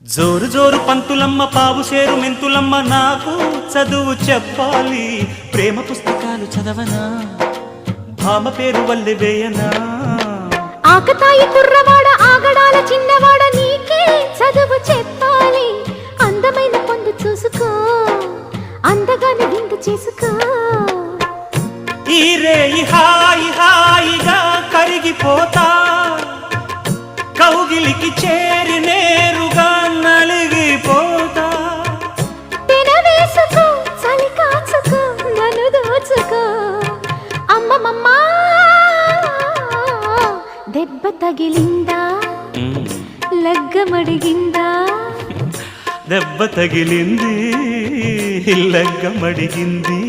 జోరు జోరు పంతులమ్మ పావు సేరు మెంతులమ్మ నాకు చదువు చెప్పాలి ప్రేమ పుస్తకాలు చదవనా భామ పేరు వల్లె వేయనా ఆకతాయి కుర్రవాడ ఆగడాల చిన్నవాడ నీకే చదువు చెప్పాలి అందమైన పొందు చూసుకో అందగాని విందు చేసుకో ఈ రేయి హాయి హాయిగా కరిగిపోతా కౌగిలికి చేరి నేరుగా నలిగిపోతా తెనవేసుకో చలి కాచుకో నన్ను దోచుకో అమ్మమ్మమ్మా దెబ్బ తగిలిందా లగ్గమడిగిందా దెబ్బ తగిలింది లగ్గమడిగింది